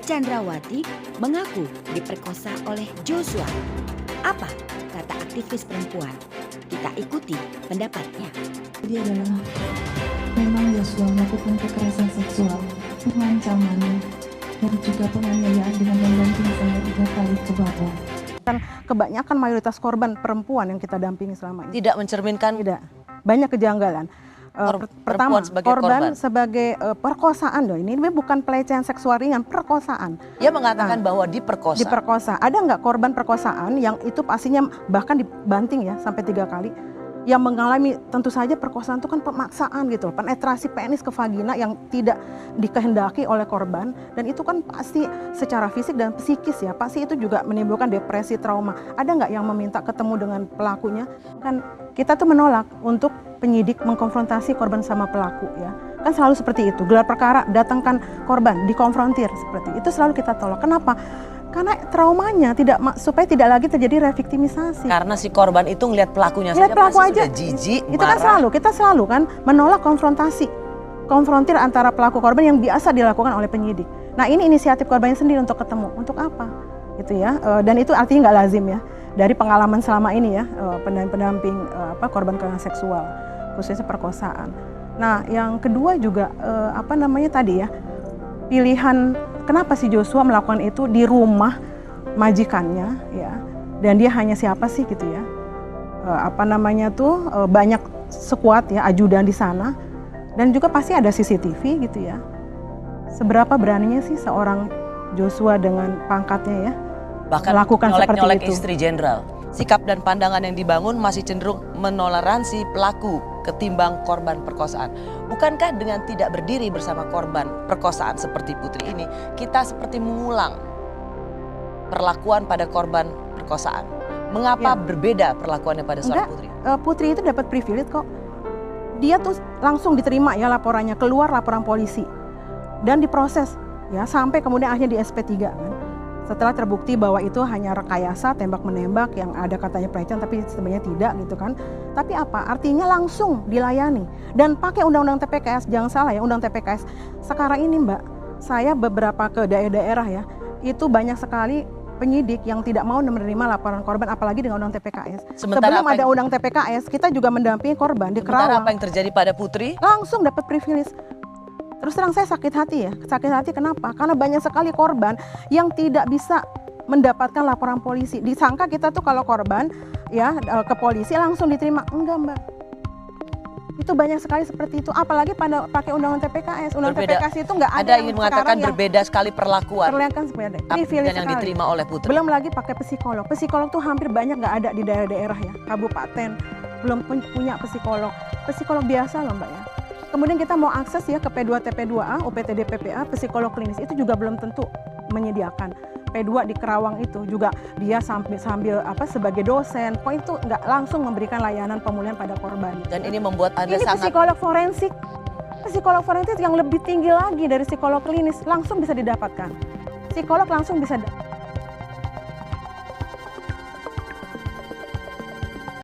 Chandrawati mengaku diperkosa oleh Joshua. Apa kata aktivis perempuan? Kita ikuti pendapatnya. Dia adalah memang Joshua melakukan kekerasan seksual, pengancaman, dan juga penganiayaan dengan membanting saya 3 kali ke bawah. Kebanyakan mayoritas korban perempuan yang kita dampingi selama ini. Tidak mencerminkan Tidak. Banyak kejanggalan. Pertama, sebagai korban sebagai perkosaan loh. Ini bukan pelecehan seksual ringan, perkosaan. Dia mengatakan bahwa diperkosa. Diperkosa. Ada nggak korban perkosaan yang itu pastinya bahkan dibanting ya sampai 3 kali? Yang mengalami tentu saja perkosaan itu kan pemaksaan gitu, penetrasi penis ke vagina yang tidak dikehendaki oleh korban, dan itu kan pasti secara fisik dan psikis ya, pasti itu juga menimbulkan depresi, trauma. Ada nggak yang meminta ketemu dengan pelakunya? Kan kita tuh menolak untuk penyidik mengkonfrontasi korban sama pelaku ya. Kan selalu seperti itu, gelar perkara, datangkan korban, dikonfrontir seperti itu selalu kita tolak. Kenapa? Karena traumanya supaya tidak lagi terjadi reviktimisasi. Karena si korban itu ngelihat pelakunya saja pasti aja sudah jijik, itu marah. Kan kita selalu kan menolak konfrontir antara pelaku korban yang biasa dilakukan oleh penyidik. Nah, ini inisiatif korbannya sendiri untuk ketemu. Untuk apa? Gitu ya. Dan itu artinya nggak lazim ya. Dari pengalaman selama ini ya, pendamping korban kekerasan seksual, khususnya perkosaan. Nah, yang kedua juga tadi ya, pilihan kenapa si Joshua melakukan itu di rumah majikannya ya, dan dia hanya siapa sih gitu ya, banyak sekuat ya ajudan di sana, dan juga pasti ada CCTV gitu ya. Seberapa beraninya sih seorang Joshua dengan pangkatnya ya bahkan melakukan seperti itu. Istri jenderal. Sikap dan pandangan yang dibangun masih cenderung menoleransi pelaku ketimbang korban perkosaan. Bukankah dengan tidak berdiri bersama korban perkosaan seperti Putri ini, kita seperti mengulang perlakuan pada korban perkosaan? Mengapa berbeda perlakuannya pada seorang Putri? Putri itu dapat privilege kok. Dia tuh langsung diterima ya laporannya, keluar laporan polisi dan diproses ya sampai kemudian akhirnya di SP3 kan. Setelah terbukti bahwa itu hanya rekayasa tembak-menembak yang ada katanya pelecehan tapi sebenarnya tidak gitu kan. Tapi apa? Artinya langsung dilayani. Dan pakai undang-undang TPKS, jangan salah ya, undang TPKS. Sekarang ini Mbak, saya beberapa ke daerah-daerah ya, itu banyak sekali penyidik yang tidak mau menerima laporan korban apalagi dengan undang TPKS. Sebelum ada undang TPKS, kita juga mendampingi korban di Kerawang. Apa yang terjadi pada Putri? Langsung dapat privilege. Terus terang saya sakit hati ya, sakit hati kenapa? Karena banyak sekali korban yang tidak bisa mendapatkan laporan polisi. Disangka kita tuh kalau korban ya ke polisi langsung diterima, enggak Mbak. Itu banyak sekali seperti itu, apalagi pada pakai undang-undang TPKS. Undang TPKS itu enggak ada yang mengatakan berbeda sekali perlakuan. Perlakuan sebenarnya, privilege yang diterima oleh Putri. Belum lagi pakai psikolog. Psikolog tuh hampir banyak nggak ada di daerah-daerah ya, kabupaten belum punya psikolog. Psikolog biasa loh Mbak ya. Kemudian kita mau akses ya ke P2 TP2A, UPTD PPA, psikolog klinis itu juga belum tentu menyediakan. P2 di Kerawang itu juga dia sambil sebagai dosen, kok itu nggak langsung memberikan layanan pemulihan pada korban. Dan ini membuat Anda ini sangat... Psikolog forensik yang lebih tinggi lagi dari psikolog klinis langsung bisa didapatkan. Psikolog langsung bisa